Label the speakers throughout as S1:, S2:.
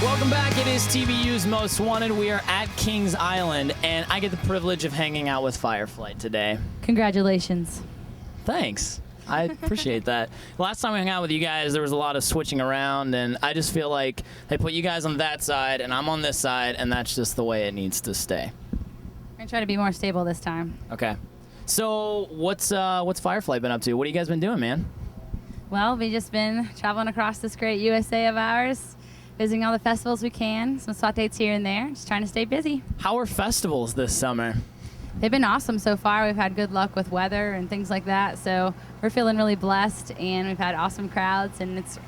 S1: Welcome back. It is TVU's Most Wanted. We are at Kings Island, and I get the privilege of hanging out with Fireflight today.
S2: Congratulations.
S1: Thanks. I appreciate that. Last time we hung out with you guys, there was a lot of switching around, and I just feel like they put you guys on that side, and I'm on this side, and that's just the way it needs to stay.
S2: We're going to try to be more stable this time.
S1: Okay. So what's Fireflight been up to? What have you guys been doing, man?
S2: Well, we've just been traveling across this great USA of ours, visiting all the festivals we can, some spot dates here and there, just trying to stay busy.
S1: How are festivals this summer?
S2: They've been awesome so far. We've had good luck with weather and things like that, so we're feeling really blessed, and we've had awesome crowds, and it's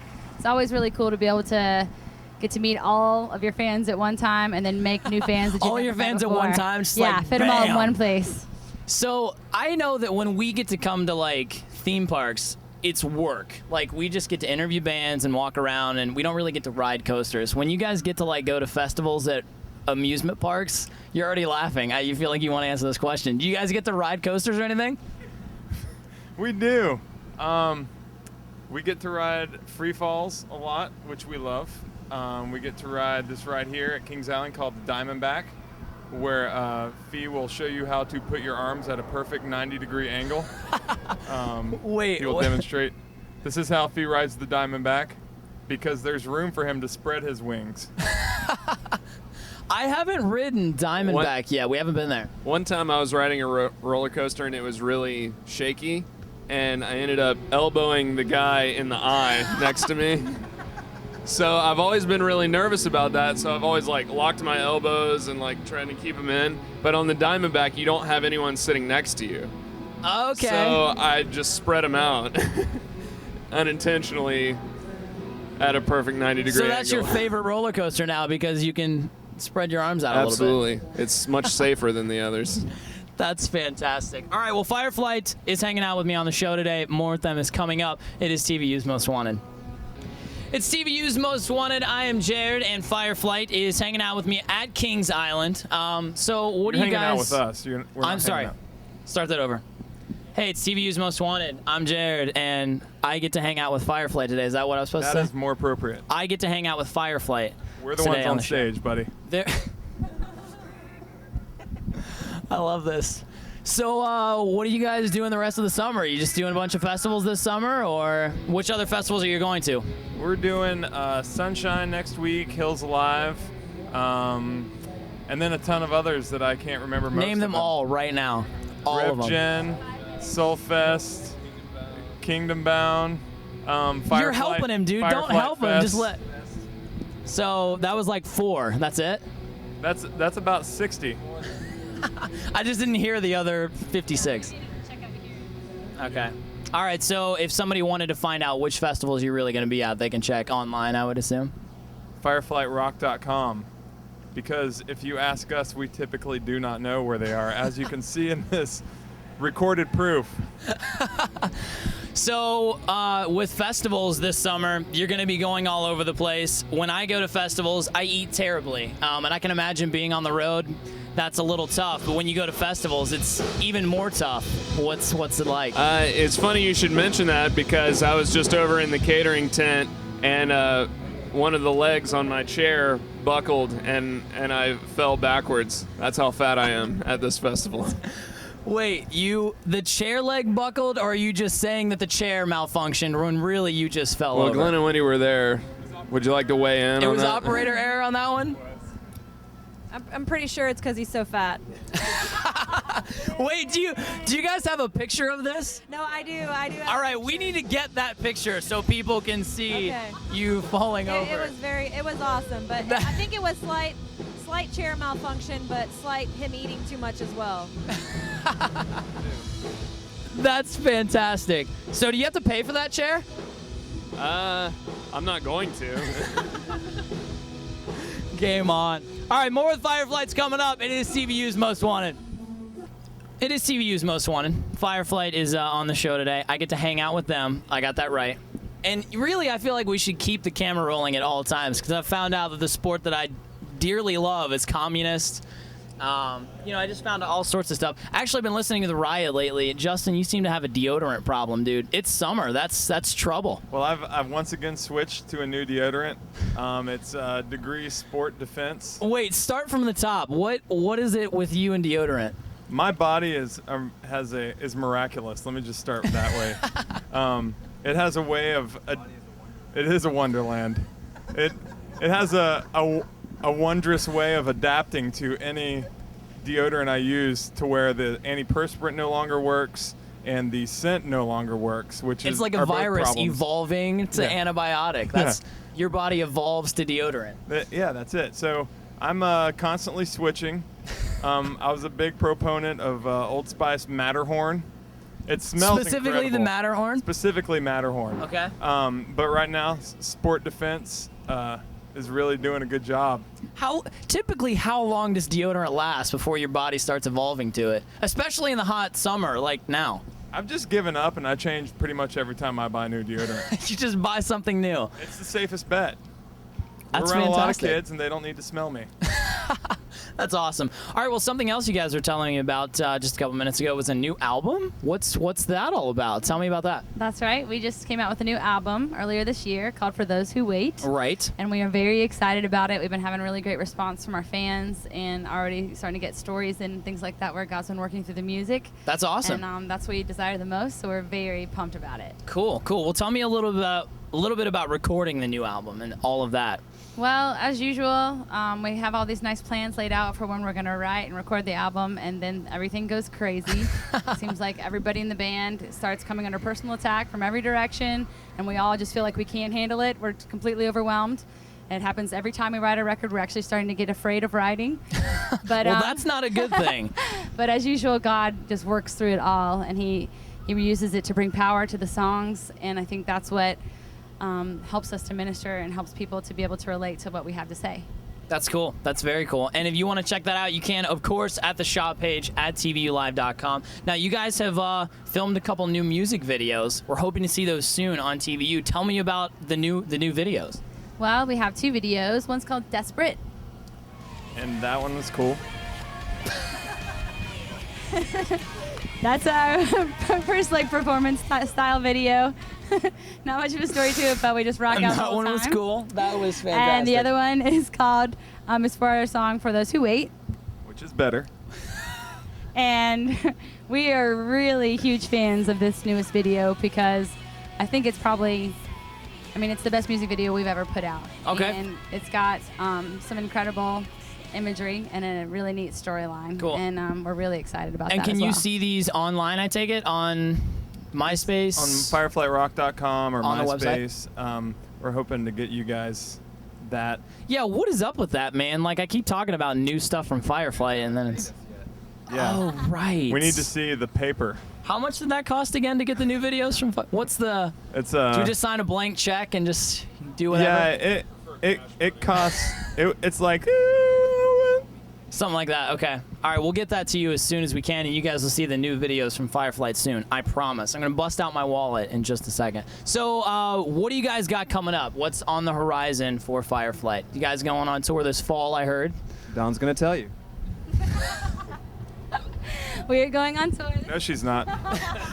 S2: always really cool to be able to get to meet all of your fans at one time and then make new fans that
S1: all your fans at one time? Just
S2: yeah,
S1: like,
S2: fit them all in one place.
S1: So I know that when we get to come to like theme parks, it's work. Like, we just get to interview bands and walk around, and we don't really get to ride coasters. When you guys get to like go to festivals at amusement parks, you're already laughing. You feel like you want to answer this question. Do you guys get to ride coasters or anything?
S3: We do. We get to ride free falls a lot, which we love. We get to ride this ride here at Kings Island called the Diamondback, where Phee will show you how to put your arms at a perfect 90-degree angle.
S1: Wait.
S3: He'll demonstrate. This is how Phee rides the Diamondback, because there's room for him to spread his wings.
S1: I haven't ridden Diamondback yet. We haven't been there.
S4: One time I was riding a roller coaster and it was really shaky, and I ended up elbowing the guy in the eye next to me. So I've always been really nervous about that, so I've always like locked my elbows and like trying to keep them in. But on the Diamondback, you don't have anyone sitting next to you.
S1: Okay.
S4: So I just spread them out unintentionally at a perfect 90-degree angle.
S1: So that's your favorite roller coaster now, because you can spread your arms out
S4: Absolutely.
S1: a little bit.
S4: It's much safer than the others.
S1: That's fantastic. All right, well, Fireflight is hanging out with me on the show today. More with them is coming up. It is TVU's Most Wanted. It's TVU's Most Wanted. I am Jared, and Fireflight is hanging out with me at Kings Island. So what do you guys...
S3: You're hanging out with us. We're not
S1: I'm sorry.
S3: out.
S1: Start that over. Hey, it's TVU's Most Wanted. I'm Jared, and I get to hang out with Fireflight today. Is that what I was supposed to say?
S3: That is more appropriate.
S1: I get to hang out with Fireflight.
S3: We're the
S1: today
S3: ones on
S1: the show.
S3: stage, buddy.
S1: I love this. So what are you guys doing the rest of the summer? Are you just doing a bunch of festivals this summer, or which other festivals are you going to?
S3: We're doing Sunshine next week, Hills Alive, and then a ton of others that I can't remember most
S1: Name them all right now. All of them.
S3: RevGen, Soulfest, Kingdom Bound, Fireflight.
S1: You're helping him, dude. Don't
S3: Fireflight
S1: help him.
S3: Fest.
S1: Just let. So that was like 4. That's it?
S3: That's about 60.
S1: I just didn't hear the other 56. Okay. All right, so if somebody wanted to find out which festivals you're really going to be at, they can check online, I would assume.
S3: Fireflightrock.com. Because if you ask us, we typically do not know where they are, as you can see in this recorded proof.
S1: So with festivals this summer, you're going to be going all over the place. When I go to festivals, I eat terribly. And I can imagine being on the road, that's a little tough. But when you go to festivals, it's even more tough. What's it like?
S4: It's funny you should mention that, because I was just over in the catering tent, and one of the legs on my chair buckled, and I fell backwards. That's how fat I am at this festival.
S1: Wait, the chair leg buckled, or are you just saying that the chair malfunctioned when really you just fell over?
S4: Well, Glenn and Wendy were there. Would you like to weigh in on that?
S1: It was operator error on that one?
S5: I'm pretty sure it's because he's so fat.
S1: Wait, do you guys have a picture of this?
S5: No, I do.
S1: All right, we need to get that picture so people can see
S5: Okay.
S1: you falling over.
S5: It was awesome, but I think it was slight chair malfunction, but slight him eating too much as well.
S1: That's fantastic. So do you have to pay for that chair?
S4: I'm not going to.
S1: Game on. All right, more with Fireflight's coming up. It is TVU's Most Wanted. It is TVU's Most Wanted. Fireflight is on the show today. I get to hang out with them. I got that right. And really, I feel like we should keep the camera rolling at all times, because I've found out that the sport that I dearly love is communist. I just found out all sorts of stuff. Actually, I've been listening to the Riot lately. Justin, you seem to have a deodorant problem, dude. It's summer. That's trouble.
S3: Well, I've once again switched to a new deodorant. It's degree sport defense.
S1: Wait, start from the top. What is it with you and deodorant?
S3: My body is miraculous. Let me just start that way. It has a way of it is a wonderland. It has a wondrous way of adapting to any deodorant I use, to where the antiperspirant no longer works and the scent no longer works, which is
S1: It's like a
S3: are both
S1: virus
S3: problems.
S1: evolving to antibiotic. That's your body evolves to deodorant.
S3: Yeah, that's it. So I'm constantly switching. I was a big proponent of Old Spice Matterhorn. It smells
S1: Specifically the
S3: incredible.
S1: Matterhorn?
S3: Specifically Matterhorn.
S1: Okay.
S3: But right now, Sport Defense is really doing a good job.
S1: Typically how long does deodorant last before your body starts evolving to it? Especially in the hot summer like now.
S3: I've just given up, and I change pretty much every time I buy new deodorant.
S1: You just buy something new.
S3: It's the safest bet.
S1: That's
S3: We're around a lot of
S1: fantastic.
S3: kids, and they don't need to smell me.
S1: That's awesome. All right, well, something else you guys were telling me about just a couple minutes ago was a new album. What's that all about? Tell me about that.
S2: That's right. We just came out with a new album earlier this year called For Those Who Wait.
S1: Right.
S2: And we are very excited about it. We've been having really great response from our fans and already starting to get stories and things like that where God's been working through the music.
S1: That's awesome.
S2: And that's what we desire the most, so we're very pumped about it.
S1: Cool. Well, tell me a little bit about recording the new album and all of that.
S2: Well, as usual, we have all these nice plans laid out for when we're going to write and record the album, and then everything goes crazy. It seems like everybody in the band starts coming under personal attack from every direction, and we all just feel like we can't handle it. We're completely overwhelmed. It happens every time we write a record. We're actually starting to get afraid of writing. But
S1: Well, that's not a good thing.
S2: But as usual, God just works through it all, and He uses it to bring power to the songs, and I think that's what helps us to minister and helps people to be able to relate to what we have to say.
S1: That's cool. That's very cool. And if you want to check that out, you can, of course, at the shop page at tvulive.com. Now, you guys have filmed a couple new music videos. We're hoping to see those soon on TVU. Tell me about the new videos.
S2: Well, we have 2 videos. One's called Desperate.
S3: And that one was cool.
S2: That's our first performance style video. Not much of a story to it, but we just rock out the whole
S1: That one was
S2: time.
S1: cool. That was fantastic.
S2: And the other one is called is for our song For Those Who Wait.
S3: Which is better.
S2: And we are really huge fans of this newest video because I think it's probably, it's the best music video we've ever put out.
S1: Okay.
S2: And it's got some incredible imagery and a really neat storyline.
S1: Cool.
S2: And we're really excited about that.
S1: And can
S2: as
S1: you
S2: well.
S1: see these online, I take it, on MySpace?
S3: On fireflightrock.com or
S1: On the
S3: MySpace. We're hoping to get you guys that.
S1: Yeah, what is up with that, man? Like, I keep talking about new stuff from Fireflight, and then it's...
S3: Yeah.
S1: Oh, right.
S3: We need to see the paper.
S1: How much did that cost again to get the new videos from... What's the...
S3: It's
S1: Do we just sign a blank check and just do whatever?
S3: Yeah, it costs. It's like
S1: Something like that. Okay. All right, we'll get that to you as soon as we can, and you guys will see the new videos from Fireflight soon. I promise. I'm going to bust out my wallet in just a second. So what do you guys got coming up? What's on the horizon for Fireflight? You guys going on tour this fall, I heard?
S6: Dawn's gonna tell you.
S2: We are going on tour.
S3: no, she's not.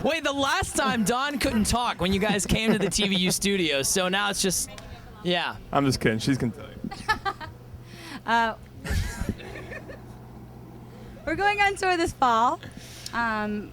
S1: Wait, the last time Dawn couldn't talk when you guys came to the TVU studios, so now it's just... Yeah.
S3: I'm just kidding. She's gonna tell you.
S2: We're going on tour this fall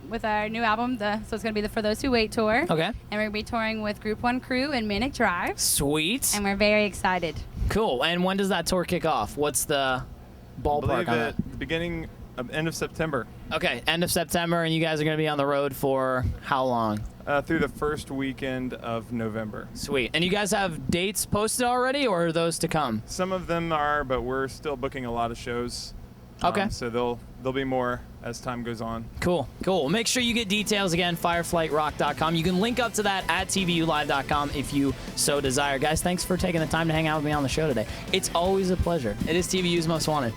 S2: with our new album, so it's going to be the For Those Who Wait tour.
S1: Okay.
S2: And we're going to be touring with Group 1 Crew and Manic Drive.
S1: Sweet.
S2: And we're very excited.
S1: Cool. And when does that tour kick off? What's the
S3: I
S1: ballpark
S3: believe
S1: on
S3: at
S1: that?
S3: the beginning of end of September.
S1: Okay, end of September, and you guys are going to be on the road for how long?
S3: Through the first weekend of November.
S1: Sweet. And you guys have dates posted already, or are those to come?
S3: Some of them are, but we're still booking a lot of shows.
S1: Okay.
S3: So there'll be more as time goes on.
S1: Cool. Make sure you get details again, fireflightrock.com. You can link up to that at tvulive.com if you so desire. Guys, thanks for taking the time to hang out with me on the show today. It's always a pleasure. It is TVU's Most Wanted.